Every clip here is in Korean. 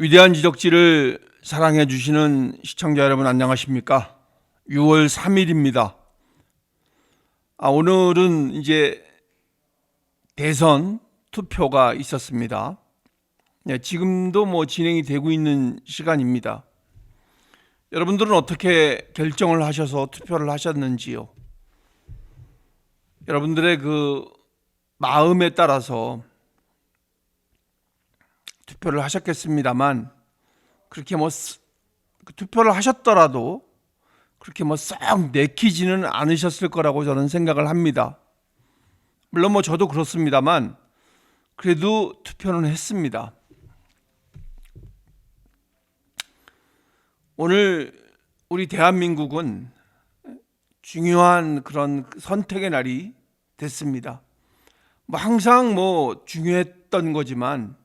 위대한 지적지를 사랑해 주시는 시청자 여러분 안녕하십니까? 6월 3일입니다. 오늘은 이제 대선 투표가 있었습니다. 지금도 진행이 되고 있는 시간입니다. 여러분들은 어떻게 결정을 하셔서 투표를 하셨는지요? 여러분들의 그 마음에 따라서 투표를 하셨겠습니다만, 그렇게 투표를 하셨더라도 그렇게 썩 내키지는 않으셨을 거라고 저는 생각을 합니다. 물론 저도 그렇습니다만, 그래도 투표는 했습니다. 오늘 우리 대한민국은 중요한 그런 선택의 날이 됐습니다. 항상 중요했던 거지만,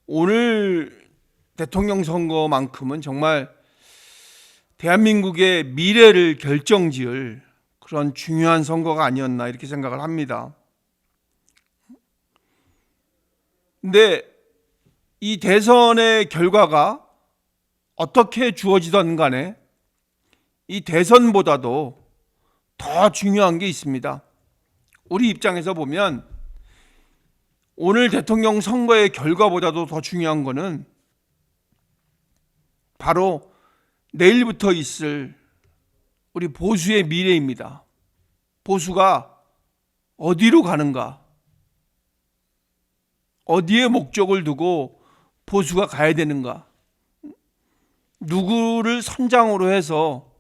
오늘 대통령 선거만큼은 정말 대한민국의 미래를 결정지을 그런 중요한 선거가 아니었나 이렇게 생각을 합니다. 근데 이 대선의 결과가 어떻게 주어지든 간에 이 대선보다도 더 중요한 게 있습니다. 우리 입장에서 보면 오늘 대통령 선거의 결과보다도 더 중요한 거는 바로 내일부터 있을 우리 보수의 미래입니다. 보수가 어디로 가는가? 어디에 목적을 두고 보수가 가야 되는가? 누구를 선장으로 해서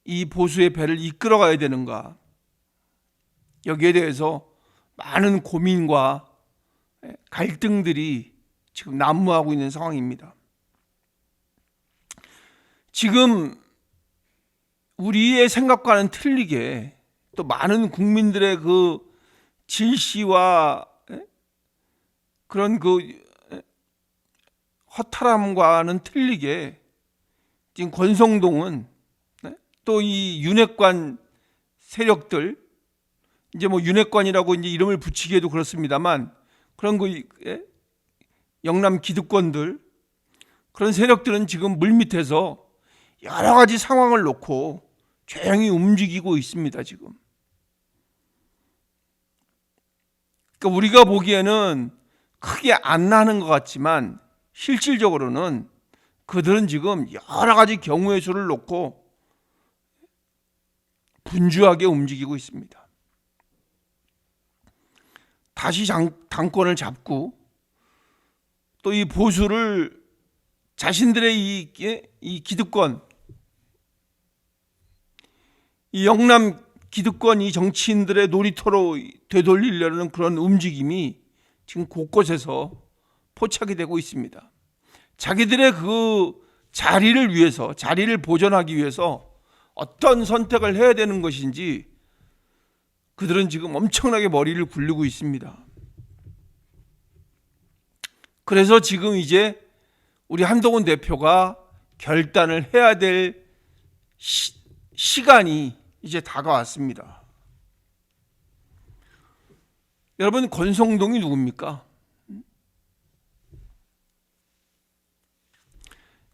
이 보수의 배를 이끌어 가야 되는가? 여기에 대해서 많은 고민과 갈등들이 지금 난무하고 있는 상황입니다. 지금 우리의 생각과는 틀리게 또 많은 국민들의 그 질시와 그런 그 허탈함과는 틀리게 지금 권성동은 또 이 윤핵관 세력들, 이제 윤핵관이라고 이제 이름을 붙이기에도 그렇습니다만, 그런 영남 기득권들, 그런 세력들은 지금 물밑에서 여러 가지 상황을 놓고 조용히 움직이고 있습니다. 지금. 그러니까 우리가 보기에는 크게 안 나는 것 같지만 실질적으로는 그들은 지금 여러 가지 경우의 수를 놓고 분주하게 움직이고 있습니다. 다시 당권을 잡고 또 이 보수를 자신들의 이 기득권, 이 영남 기득권, 이 정치인들의 놀이터로 되돌리려는 그런 움직임이 지금 곳곳에서 포착이 되고 있습니다. 자기들의 그 자리를 위해서, 자리를 보존하기 위해서 어떤 선택을 해야 되는 것인지 그들은 지금 엄청나게 머리를 굴리고 있습니다. 그래서 지금 이제 우리 한동훈 대표가 결단을 해야 될 시간이 이제 다가왔습니다. 여러분, 권성동이 누굽니까?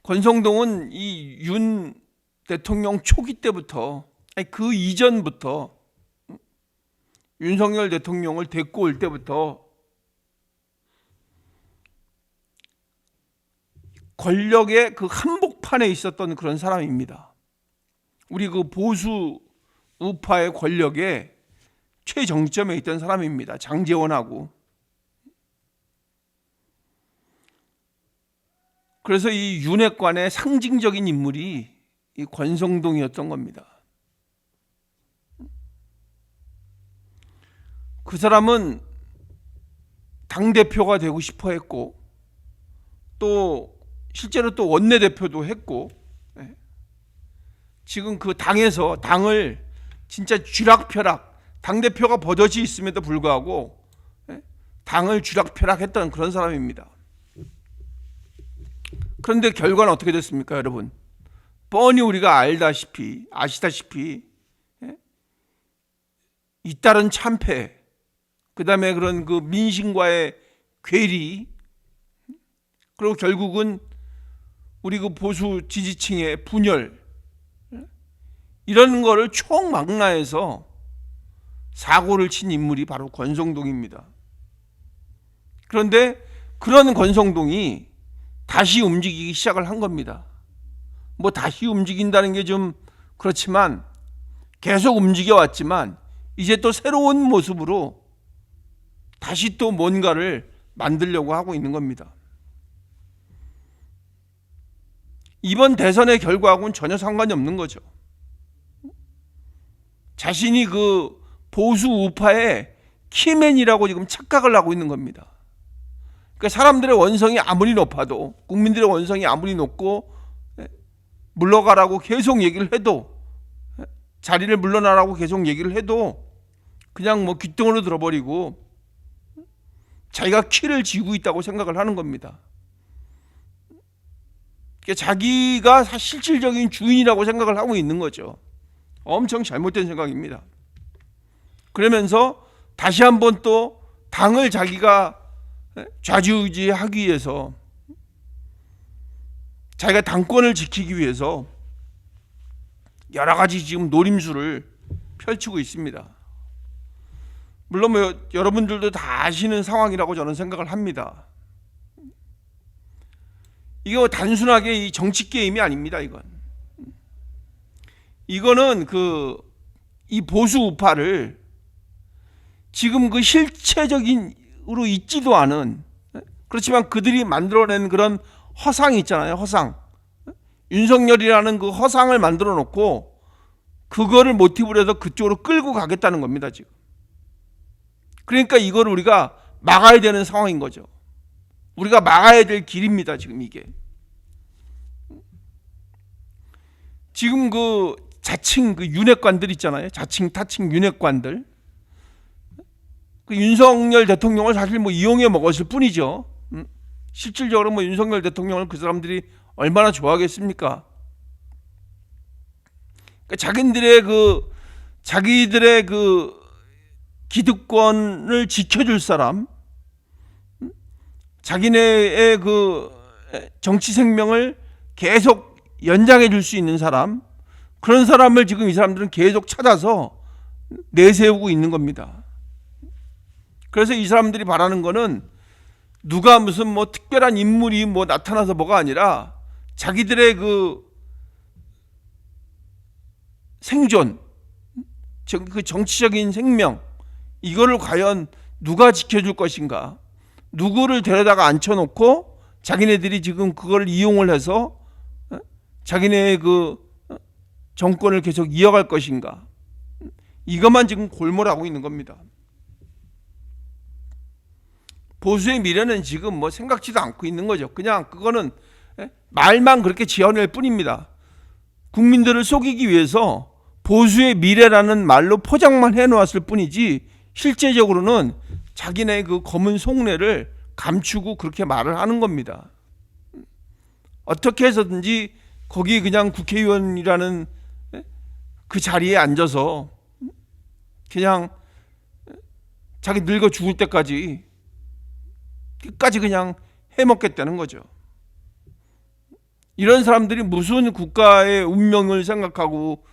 권성동은 이 윤 대통령 초기 때부터, 그 이전부터 윤석열 대통령을 데리고 올 때부터 권력의 그 한복판에 있었던 그런 사람입니다. 우리 그 보수 우파의 권력의 최정점에 있던 사람입니다. 장제원하고. 그래서 이 윤핵관의 상징적인 인물이 이 권성동이었던 겁니다. 그 사람은 당대표가 되고 싶어 했고, 또 실제로 또 원내대표도 했고, 지금 그 당에서 당을 진짜 쥐락펴락, 당대표가 버젓이 있음에도 불구하고 당을 쥐락펴락했던 그런 사람입니다. 그런데 결과는 어떻게 됐습니까, 여러분? 뻔히 우리가 아시다시피 잇따른 참패, 그 다음에 그런 그 민심과의 괴리, 그리고 결국은 우리 그 보수 지지층의 분열, 이런 거를 총망라해서 사고를 친 인물이 바로 권성동입니다. 그런데 그런 권성동이 다시 움직이기 시작을 한 겁니다. 뭐 다시 움직인다는 게 좀 그렇지만 계속 움직여 왔지만 이제 또 새로운 모습으로 다시 또 뭔가를 만들려고 하고 있는 겁니다. 이번 대선의 결과하고는 전혀 상관이 없는 거죠. 자신이 그 보수 우파의 키맨이라고 지금 착각을 하고 있는 겁니다. 그러니까 사람들의 원성이 아무리 높아도, 국민들의 원성이 아무리 높고 물러가라고 계속 얘기를 해도, 자리를 물러나라고 계속 얘기를 해도 그냥 뭐 귓등으로 들어버리고 자기가 키를 쥐고 있다고 생각을 하는 겁니다. 그러니까 자기가 실질적인 주인이라고 생각을 하고 있는 거죠. 엄청 잘못된 생각입니다. 그러면서 다시 한번 또 당을 자기가 좌지우지하기 위해서, 자기가 당권을 지키기 위해서 여러 가지 지금 노림수를 펼치고 있습니다. 물론 뭐 여러분들도 다 아시는 상황이라고 저는 생각을 합니다. 이게 뭐 단순하게 이 정치 게임이 아닙니다. 이거는 이 보수 우파를 지금 그 실체적인으로 있지도 않은, 그렇지만 그들이 만들어낸 그런 허상이 있잖아요. 허상. 윤석열이라는 그 허상을 만들어 놓고 그거를 모티브로 해서 그쪽으로 끌고 가겠다는 겁니다, 지금. 그러니까 이걸 우리가 막아야 되는 상황인 거죠. 우리가 막아야 될 길입니다, 지금 이게. 지금 그 자칭 그 윤핵관들 있잖아요. 자칭 타칭 윤핵관들. 그 윤석열 대통령을 사실 뭐 이용해 먹었을 뿐이죠. 실질적으로 뭐 윤석열 대통령을 그 사람들이 얼마나 좋아하겠습니까? 그러니까 자기들의 그 기득권을 지켜줄 사람, 자기네의 그 정치 생명을 계속 연장해 줄 수 있는 사람, 그런 사람을 지금 이 사람들은 계속 찾아서 내세우고 있는 겁니다. 그래서 이 사람들이 바라는 거는 누가 무슨 뭐 특별한 인물이 뭐 나타나서 뭐가 아니라 자기들의 그 생존, 그 정치적인 생명, 이거를 과연 누가 지켜줄 것인가, 누구를 데려다가 앉혀놓고 자기네들이 지금 그걸 이용을 해서 자기네의 그 정권을 계속 이어갈 것인가, 이것만 지금 골몰하고 있는 겁니다. 보수의 미래는 지금 뭐 생각지도 않고 있는 거죠. 그냥 그거는 말만 그렇게 지어낼 뿐입니다. 국민들을 속이기 위해서 보수의 미래라는 말로 포장만 해놓았을 뿐이지 실제적으로는 자기네 그 검은 속내를 감추고 그렇게 말을 하는 겁니다. 어떻게 해서든지 거기 그냥 국회의원이라는 그 자리에 앉아서 그냥 자기 늙어 죽을 때까지 끝까지 그냥 해먹겠다는 거죠. 이런 사람들이 무슨 국가의 운명을 생각하고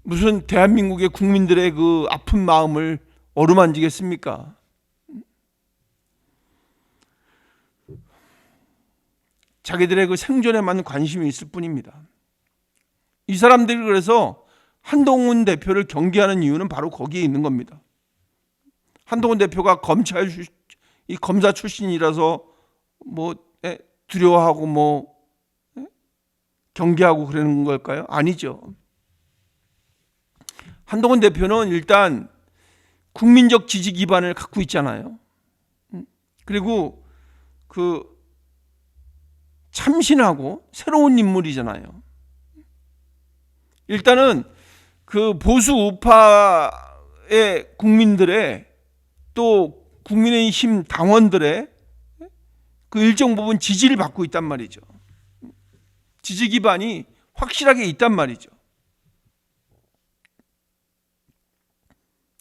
무슨 대한민국의 국민들의 그 아픈 마음을 어루만지겠습니까? 자기들의 그 생존에만 관심이 있을 뿐입니다. 이 사람들이 그래서 한동훈 대표를 경계하는 이유는 바로 거기에 있는 겁니다. 한동훈 대표가 검사 출신이라서 뭐 두려워하고 뭐 경계하고 그러는 걸까요? 아니죠. 한동훈 대표는 일단 국민적 지지 기반을 갖고 있잖아요. 그리고 그 참신하고 새로운 인물이잖아요. 일단은 그 보수 우파의 국민들의, 또 국민의힘 당원들의 그 일정 부분 지지를 받고 있단 말이죠. 지지 기반이 확실하게 있단 말이죠.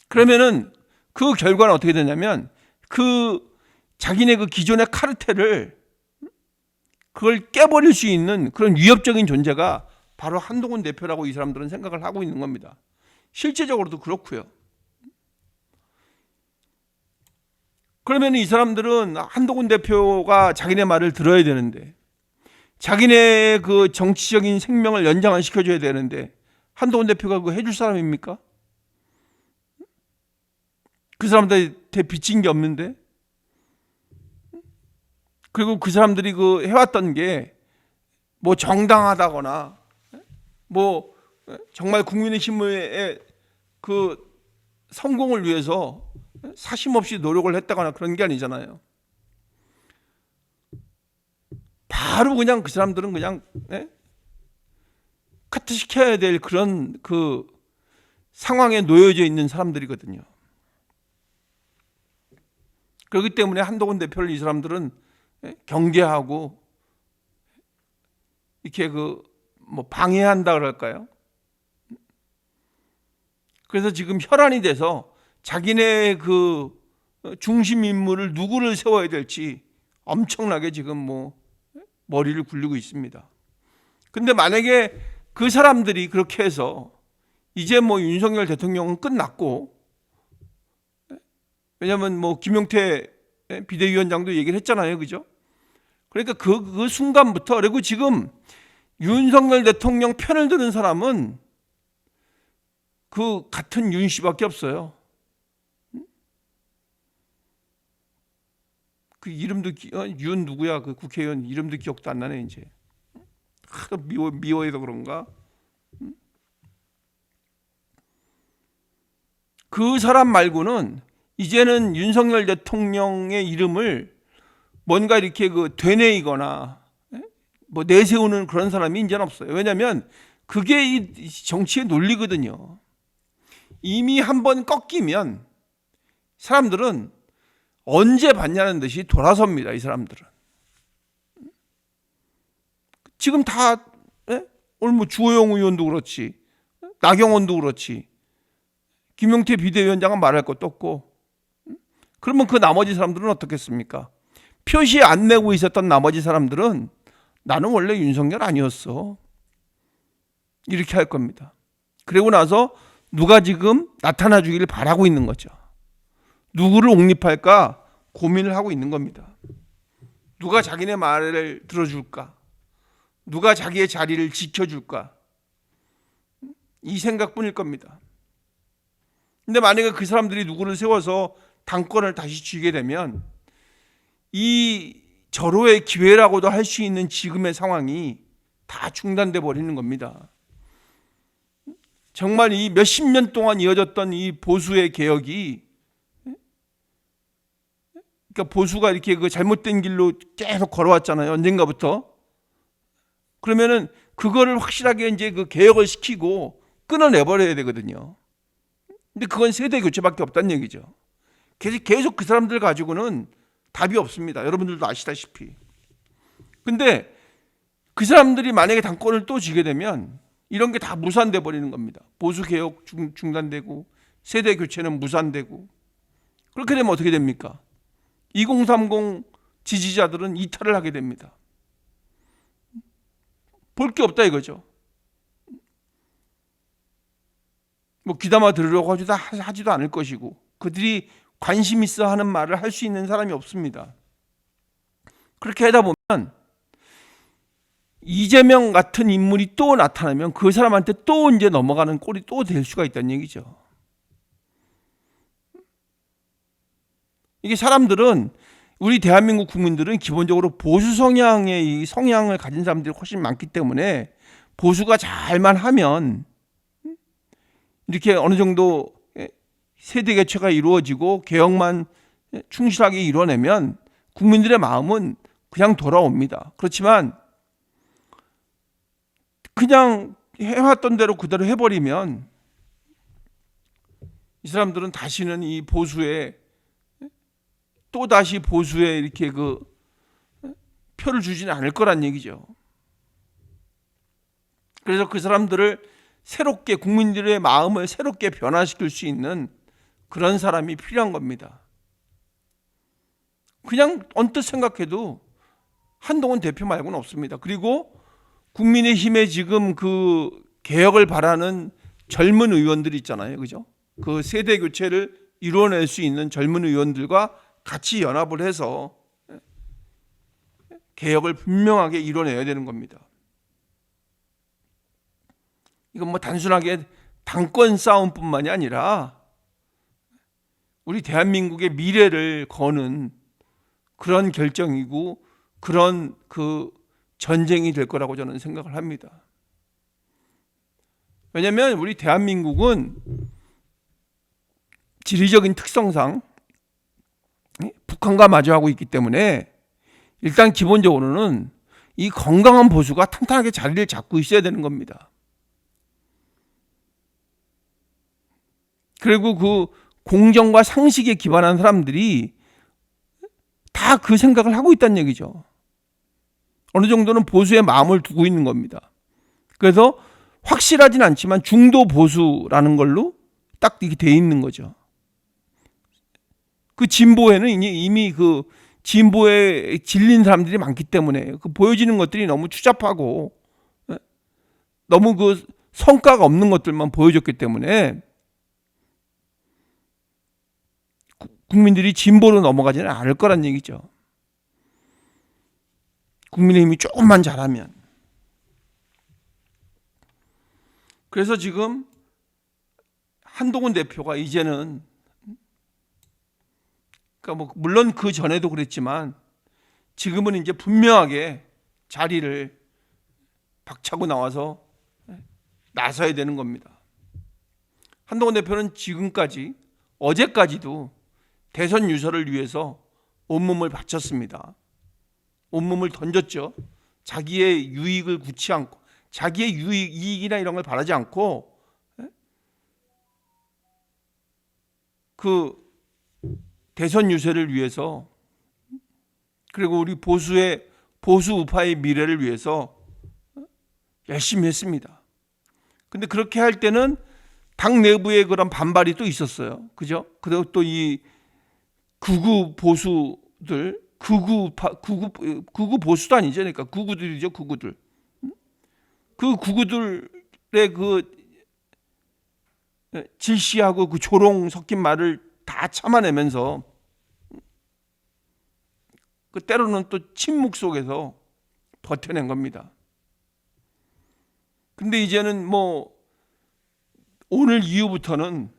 그러면은 그 결과는 어떻게 되냐면 그 자기네 그 기존의 카르텔을 그걸 깨버릴 수 있는 그런 위협적인 존재가 바로 한동훈 대표라고 이 사람들은 생각을 하고 있는 겁니다. 실제적으로도 그렇고요. 그러면 이 사람들은 한동훈 대표가 자기네 말을 들어야 되는데, 자기네 그 정치적인 생명을 연장을 시켜줘야 되는데, 한동훈 대표가 그거 해줄 사람입니까? 그 사람들한테 빚진 게 없는데, 그리고 그 사람들이 그 해왔던 게 뭐 정당하다거나 뭐 정말 국민의힘의 그 성공을 위해서 사심없이 노력을 했다거나 그런 게 아니잖아요. 바로 그냥 그 사람들은 그냥 카트시켜야 될 그런 그 상황에 놓여져 있는 사람들이거든요. 그렇기 때문에 한동훈 대표를 이 사람들은 경계하고 이렇게 그 뭐 방해한다 그럴까요? 그래서 지금 혈안이 돼서 자기네 그 중심 인물을 누구를 세워야 될지 엄청나게 지금 뭐 머리를 굴리고 있습니다. 근데 만약에 그 사람들이 그렇게 해서 이제 뭐 윤석열 대통령은 끝났고, 왜냐하면 뭐 김용태 비대위원장도 얘기를 했잖아요, 그죠? 그러니까 그 순간부터, 그리고 지금 윤석열 대통령 편을 드는 사람은 그 같은 윤 씨밖에 없어요. 그 이름도 윤 누구야? 그 국회의원 이름도 기억도 안 나네 이제. 하도 미워해서 그런가? 그 사람 말고는 이제는 윤석열 대통령의 이름을 뭔가 이렇게 그 되뇌이거나 뭐 내세우는 그런 사람이 이제는 없어요. 왜냐하면 그게 이 정치의 논리거든요. 이미 한번 꺾이면 사람들은 언제 받냐는 듯이 돌아섭니다. 이 사람들은 지금 다 오늘 뭐 주호영 의원도 그렇지, 나경원도 그렇지, 김용태 비대위원장은 말할 것도 없고, 그러면 그 나머지 사람들은 어떻겠습니까? 표시 안 내고 있었던 나머지 사람들은 나는 원래 윤석열 아니었어, 이렇게 할 겁니다. 그리고 나서 누가 지금 나타나 주기를 바라고 있는 거죠. 누구를 옹립할까 고민을 하고 있는 겁니다. 누가 자기네 말을 들어줄까, 누가 자기의 자리를 지켜줄까, 이 생각뿐일 겁니다. 근데 만약에 그 사람들이 누구를 세워서 당권을 다시 쥐게 되면 이 절호의 기회라고도 할 수 있는 지금의 상황이 다 중단돼 버리는 겁니다. 정말 이 몇십 년 동안 이어졌던 이 보수의 개혁이, 그러니까 보수가 이렇게 그 잘못된 길로 계속 걸어왔잖아요, 언젠가부터. 그러면은 그거를 확실하게 이제 그 개혁을 시키고 끊어내버려야 되거든요. 근데 그건 세대 교체밖에 없다는 얘기죠. 계속 그 사람들 가지고는 답이 없습니다. 여러분들도 아시다시피. 근데 그 사람들이 만약에 당권을 또 쥐게 되면 이런 게 다 무산돼 버리는 겁니다. 보수 개혁 중단되고 세대 교체는 무산되고, 그렇게 되면 어떻게 됩니까? 2030 지지자들은 이탈을 하게 됩니다. 볼 게 없다 이거죠. 뭐 귀담아 들으려고 하지도 않을 것이고, 그들이 관심 있어 하는 말을 할 수 있는 사람이 없습니다. 그렇게 하다 보면 이재명 같은 인물이 또 나타나면 그 사람한테 또 이제 넘어가는 꼴이 또 될 수가 있다는 얘기죠. 이게 사람들은, 우리 대한민국 국민들은 기본적으로 보수 성향의 이 성향을 가진 사람들이 훨씬 많기 때문에 보수가 잘만 하면 이렇게 어느 정도 세대 교체가 이루어지고 개혁만 충실하게 이뤄내면 국민들의 마음은 그냥 돌아옵니다. 그렇지만 그냥 해왔던 대로 그대로 해버리면 이 사람들은 다시는 이 보수에, 또다시 보수에 이렇게 그 표를 주지는 않을 거란 얘기죠. 그래서 그 사람들을 새롭게, 국민들의 마음을 새롭게 변화시킬 수 있는 그런 사람이 필요한 겁니다. 그냥 언뜻 생각해도 한동훈 대표 말고는 없습니다. 그리고 국민의힘에 지금 그 개혁을 바라는 젊은 의원들 있잖아요. 그죠? 그 세대 교체를 이뤄낼 수 있는 젊은 의원들과 같이 연합을 해서 개혁을 분명하게 이뤄내야 되는 겁니다. 이건 뭐 단순하게 당권 싸움뿐만이 아니라 우리 대한민국의 미래를 거는 그런 결정이고 그런 그 전쟁이 될 거라고 저는 생각을 합니다. 왜냐하면 우리 대한민국은 지리적인 특성상 북한과 마주하고 있기 때문에 일단 기본적으로는 이 건강한 보수가 탄탄하게 자리를 잡고 있어야 되는 겁니다. 그리고 그 공정과 상식에 기반한 사람들이 다 그 생각을 하고 있다는 얘기죠. 어느 정도는 보수의 마음을 두고 있는 겁니다. 그래서 확실하진 않지만 중도 보수라는 걸로 딱 이렇게 돼 있는 거죠. 그 진보에는 이미 그 진보에 질린 사람들이 많기 때문에 그 보여지는 것들이 너무 추잡하고 너무 그 성과가 없는 것들만 보여줬기 때문에 국민들이 진보로 넘어가지는 않을 거란 얘기죠. 국민의힘이 조금만 잘하면. 그래서 지금 한동훈 대표가 이제는 그러니까 뭐 물론 그 전에도 그랬지만 지금은 이제 분명하게 자리를 박차고 나와서 나서야 되는 겁니다. 한동훈 대표는 지금까지 어제까지도 대선 유서를 위해서 온몸을 바쳤습니다. 온몸을 던졌죠. 자기의 유익을 굳지 않고 자기의 이익이나 이런 걸 바라지 않고 그 대선 유세를 위해서 그리고 우리 보수 우파의 미래를 위해서 열심히 했습니다. 근데 그렇게 할 때는 당 내부에 그런 반발이 또 있었어요. 그죠? 그리고 또 이 극우 보수들, 극우 보수도 아니죠. 그러니까 극우들이죠. 극우들. 그 극우들의 그 질시하고 그 조롱 섞인 말을 다 참아내면서 그 때로는 또 침묵 속에서 버텨낸 겁니다. 근데 이제는 뭐 오늘 이후부터는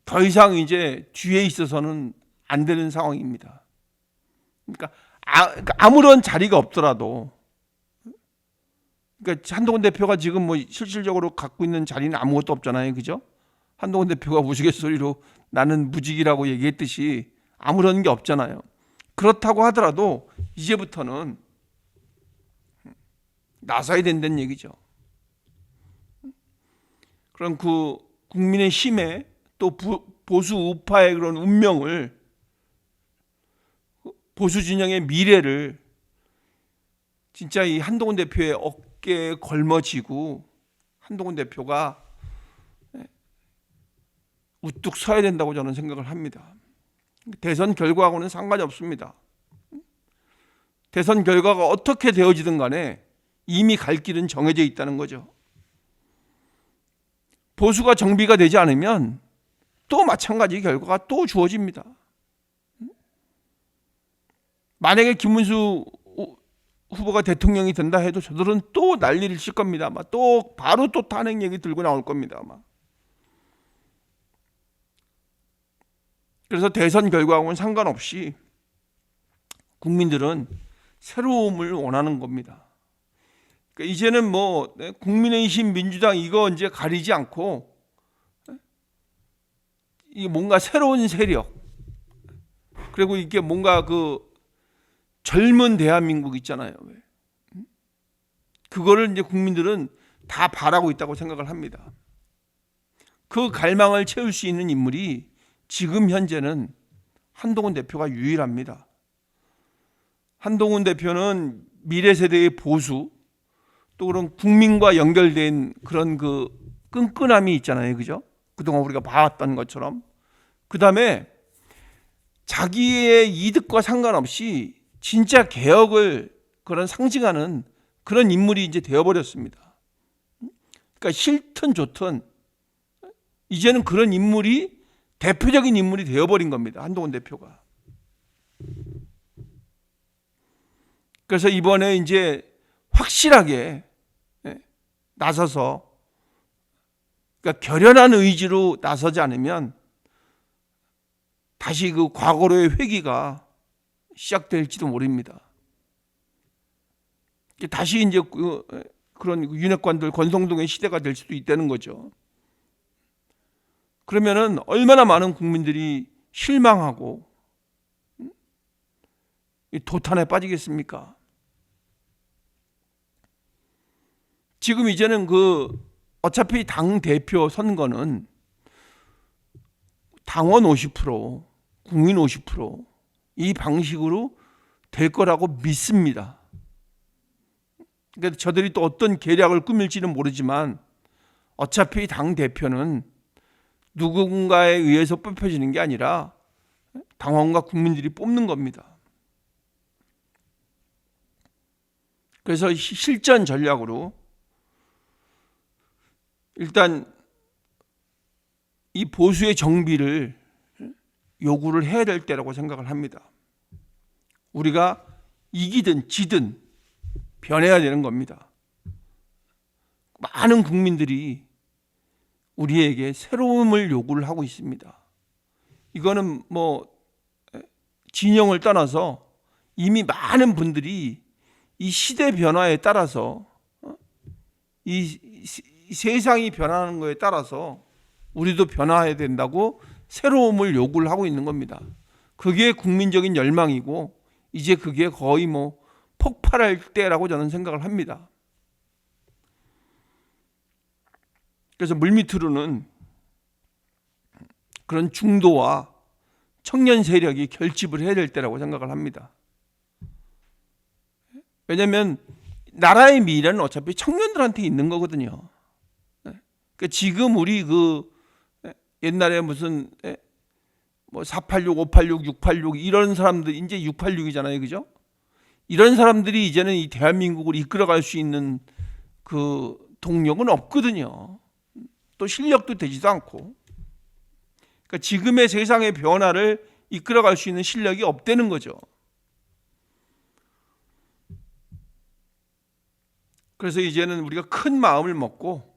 더 이상 이제 뒤에 있어서는 안 되는 상황입니다. 그러니까 아무런 자리가 없더라도 그러니까 한동훈 대표가 지금 뭐 실질적으로 갖고 있는 자리는 아무것도 없잖아요. 그죠? 한동훈 대표가 우스갯소리로 나는 무직이라고 얘기했듯이 아무런 게 없잖아요. 그렇다고 하더라도 이제부터는 나서야 된다는 얘기죠. 그럼 그 국민의 힘에 또 보수 우파의 그런 운명을 보수 진영의 미래를 진짜 이 한동훈 대표의 어깨에 걸머쥐고 한동훈 대표가 우뚝 서야 된다고 저는 생각을 합니다. 대선 결과하고는 상관이 없습니다. 대선 결과가 어떻게 되어지든 간에 이미 갈 길은 정해져 있다는 거죠. 보수가 정비가 되지 않으면 또 마찬가지 결과가 또 주어집니다. 만약에 김문수 후보가 대통령이 된다 해도 저들은 또 난리를 칠 겁니다. 아마 또 바로 또 탄핵 얘기 들고 나올 겁니다. 아마. 그래서 대선 결과하고는 상관없이 국민들은 새로움을 원하는 겁니다. 그러니까 이제는 뭐 국민의힘, 민주당 이거 이제 가리지 않고 이게 뭔가 새로운 세력 그리고 이게 뭔가 그 젊은 대한민국 있잖아요. 그거를 이제 국민들은 다 바라고 있다고 생각을 합니다. 그 갈망을 채울 수 있는 인물이 지금 현재는 한동훈 대표가 유일합니다. 한동훈 대표는 미래 세대의 보수 또 그런 국민과 연결된 그런 그 끈끈함이 있잖아요. 그죠? 그동안 우리가 봐왔던 것처럼. 그 다음에 자기의 이득과 상관없이 진짜 개혁을 그런 상징하는 그런 인물이 이제 되어버렸습니다. 그러니까 싫든 좋든 이제는 그런 인물이 대표적인 인물이 되어버린 겁니다. 한동훈 대표가. 그래서 이번에 이제 확실하게 나서서, 그러니까 결연한 의지로 나서지 않으면 다시 그 과거로의 회귀가 시작될지도 모릅니다. 다시 이제 그런 윤핵관들 권성동의 시대가 될 수도 있다는 거죠. 그러면은 얼마나 많은 국민들이 실망하고 도탄에 빠지겠습니까? 지금 이제는 어차피 당 대표 선거는 당원 50%, 국민 50%이 방식으로 될 거라고 믿습니다. 그러니까 저들이 또 어떤 계략을 꾸밀지는 모르지만 어차피 당 대표는 누군가에 의해서 뽑혀지는 게 아니라 당원과 국민들이 뽑는 겁니다. 그래서 실전 전략으로 일단 이 보수의 정비를 요구를 해야 될 때라고 생각을 합니다. 우리가 이기든 지든 변해야 되는 겁니다. 많은 국민들이 우리에게 새로움을 요구를 하고 있습니다. 이거는 뭐 진영을 떠나서 이미 많은 분들이 이 시대 변화에 따라서 이 세상이 변하는 거에 따라서 우리도 변화해야 된다고 새로움을 요구를 하고 있는 겁니다. 그게 국민적인 열망이고 이제 그게 거의 뭐 폭발할 때라고 저는 생각을 합니다. 그래서 물밑으로는 그런 중도와 청년 세력이 결집을 해야 될 때라고 생각을 합니다. 왜냐하면 나라의 미래는 어차피 청년들한테 있는 거거든요. 그러니까 지금 우리 옛날에 무슨 뭐 486, 586, 686 이런 사람들 이제 686이잖아요, 그죠? 이런 사람들이 이제는 이 대한민국을 이끌어갈 수 있는 그 동력은 없거든요. 또 실력도 되지도 않고. 그러니까 지금의 세상의 변화를 이끌어갈 수 있는 실력이 없다는 거죠. 그래서 이제는 우리가 큰 마음을 먹고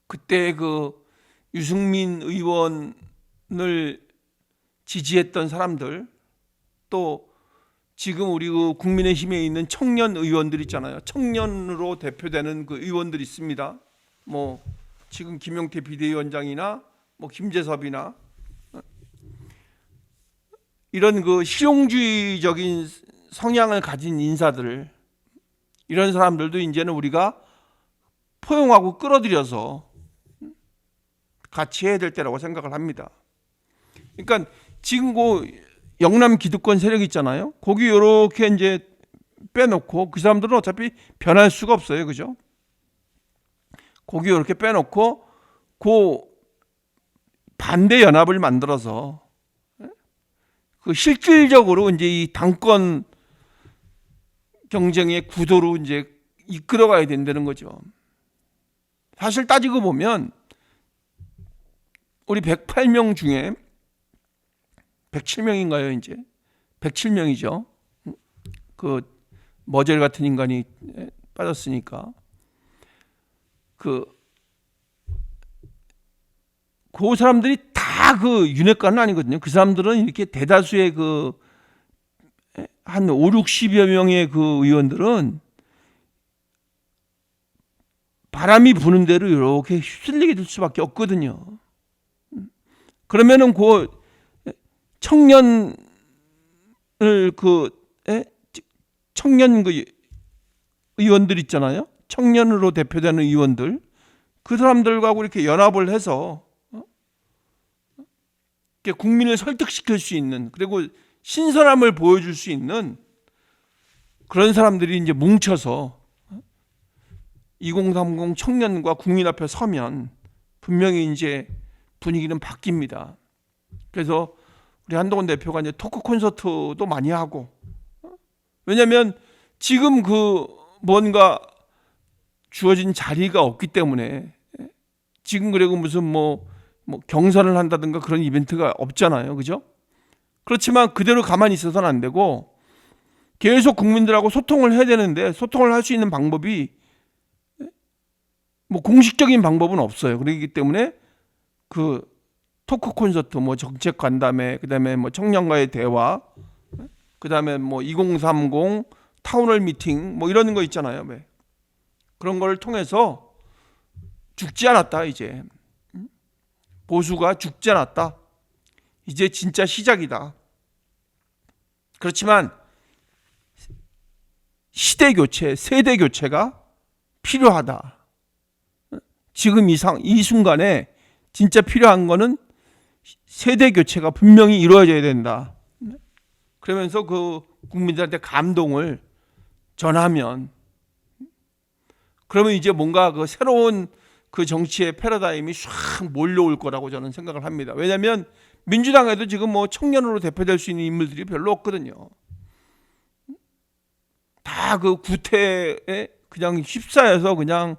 그때 유승민 의원을 지지했던 사람들, 또 지금 우리 국민의힘에 있는 청년 의원들 있잖아요. 청년으로 대표되는 그 의원들이 있습니다. 뭐 지금 김용태 비대위원장이나 뭐 김재섭이나 이런 실용주의적인 성향을 가진 인사들, 이런 사람들도 이제는 우리가 포용하고 끌어들여서 같이 해야 될 때라고 생각을 합니다. 그러니까 지금 영남 기득권 세력 있잖아요. 거기 이렇게 이제 빼놓고, 그 사람들은 어차피 변할 수가 없어요, 그죠? 거기 이렇게 빼놓고 반대 연합을 만들어서 실질적으로 이제 이 당권 경쟁의 구도로 이제 이끌어가야 된다는 거죠. 사실 따지고 보면 우리 108명 중에 107명인가요, 이제? 107명이죠. 머젤 같은 인간이 빠졌으니까. 그 사람들이 다 윤핵관은 아니거든요. 그 사람들은 이렇게 대다수의 한 5, 60여 명의 의원들은 바람이 부는 대로 이렇게 휩쓸리게 될 수밖에 없거든요. 그러면은 청년 의원들 있잖아요. 청년으로 대표되는 의원들, 그 사람들과 이렇게 연합을 해서 국민을 설득시킬 수 있는, 그리고 신선함을 보여줄 수 있는 그런 사람들이 이제 뭉쳐서 2030 청년과 국민 앞에 서면 분명히 이제 분위기는 바뀝니다. 그래서 우리 한동훈 대표가 이제 토크 콘서트도 많이 하고, 왜냐하면 지금 그 뭔가 주어진 자리가 없기 때문에, 지금 그리고 무슨 뭐 경선을 한다든가 그런 이벤트가 없잖아요, 그죠? 그렇지만 그대로 가만히 있어서는 안 되고 계속 국민들하고 소통을 해야 되는데, 소통을 할 수 있는 방법이 뭐 공식적인 방법은 없어요. 그렇기 때문에 그 토크 콘서트, 뭐 정책 간담회, 그다음에 뭐 청년과의 대화, 그다음에 뭐 2030 타운홀 미팅 뭐 이런 거 있잖아요. 왜? 그런 걸 통해서 죽지 않았다, 이제 보수가 죽지 않았다, 이제 진짜 시작이다. 그렇지만 시대 교체, 세대 교체가 필요하다. 지금 이 순간에 진짜 필요한 거는 세대 교체가 분명히 이루어져야 된다. 그러면서 그 국민들한테 감동을 전하면, 그러면 이제 뭔가 그 새로운 그 정치의 패러다임이 쫙 몰려올 거라고 저는 생각을 합니다. 왜냐하면 민주당에도 지금 뭐 청년으로 대표될 수 있는 인물들이 별로 없거든요. 다 그 구태에 그냥 휩싸여서 그냥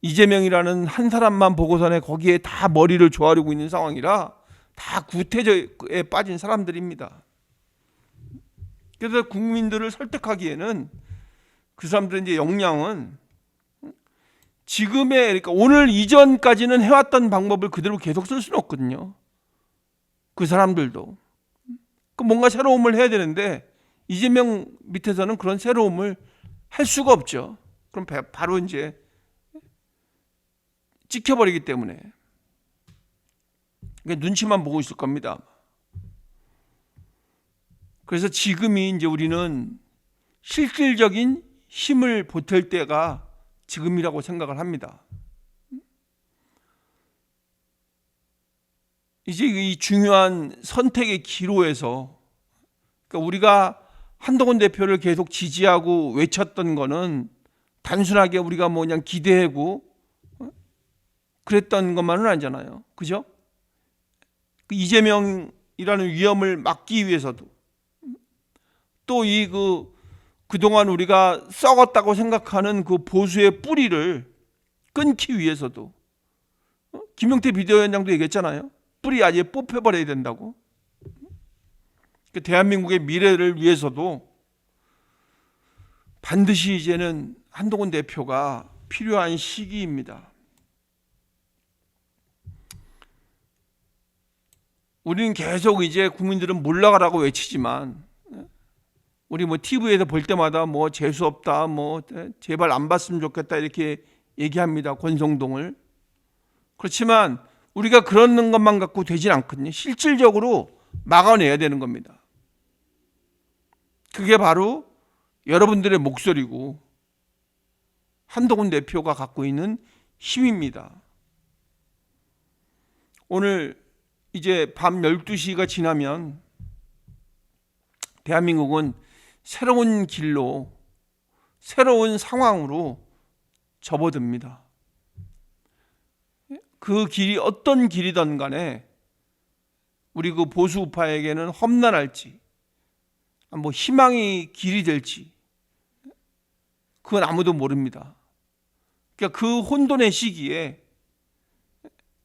이재명이라는 한 사람만 보고서는 거기에 다 머리를 조아리고 있는 상황이라 다 구태에 빠진 사람들입니다. 그래서 국민들을 설득하기에는 그 사람들의 이제 역량은 지금의, 그러니까 오늘 이전까지는 해왔던 방법을 그대로 계속 쓸 수는 없거든요. 그 사람들도 뭔가 새로움을 해야 되는데 이재명 밑에서는 그런 새로움을 할 수가 없죠. 그럼 바로 이제 찍혀버리기 때문에 눈치만 보고 있을 겁니다. 그래서 지금이 이제 우리는 실질적인 힘을 보탤 때가 지금이라고 생각을 합니다. 이제 이 중요한 선택의 기로에서, 그러니까 우리가 한동훈 대표를 계속 지지하고 외쳤던 거는 단순하게 우리가 뭐 그냥 기대하고 그랬던 것만은 아니잖아요, 그죠? 이재명이라는 위험을 막기 위해서도, 또 그동안 우리가 썩었다고 생각하는 그 보수의 뿌리를 끊기 위해서도, 김용태 비대위원장도 얘기했잖아요. 뿌리 아예 뽑혀버려야 된다고. 대한민국의 미래를 위해서도 반드시 이제는 한동훈 대표가 필요한 시기입니다. 우리는 계속 이제 국민들은 물러가라고 외치지만, 우리 뭐 TV에서 볼 때마다 뭐 재수 없다, 뭐 제발 안 봤으면 좋겠다 이렇게 얘기합니다, 권성동을. 그렇지만 우리가 그러는 것만 갖고 되진 않거든요. 실질적으로 막아내야 되는 겁니다. 그게 바로 여러분들의 목소리고 한동훈 대표가 갖고 있는 힘입니다. 오늘 이제 밤 12시가 지나면 대한민국은 새로운 길로, 새로운 상황으로 접어듭니다. 그 길이 어떤 길이든 간에 우리 그 보수 우파에게는 험난할지, 뭐 희망의 길이 될지, 그건 아무도 모릅니다. 그러니까 그 혼돈의 시기에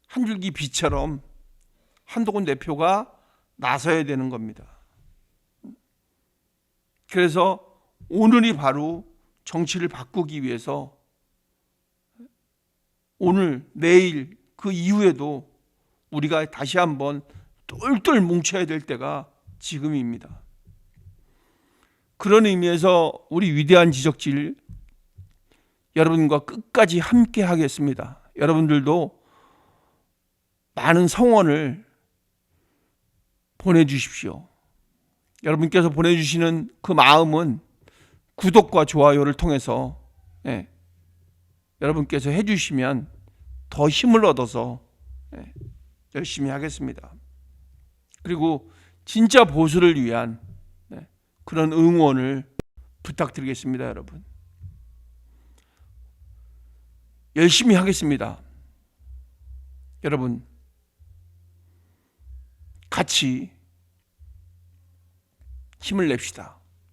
한 줄기 빛처럼 한동훈 대표가 나서야 되는 겁니다. 그래서 오늘이 바로 정치를 바꾸기 위해서 오늘, 내일, 그 이후에도 우리가 다시 한번 똘똘 뭉쳐야 될 때가 지금입니다. 그런 의미에서 우리 위대한 지적질 여러분과 끝까지 함께 하겠습니다. 여러분들도 많은 성원을 보내주십시오. 여러분께서 보내주시는 그 마음은 구독과 좋아요를 통해서 여러분께서 해주시면 더 힘을 얻어서 열심히 하겠습니다. 그리고 진짜 보수를 위한 그런 응원을 부탁드리겠습니다, 여러분. 열심히 하겠습니다. 여러분, 같이 힘을 냅시다.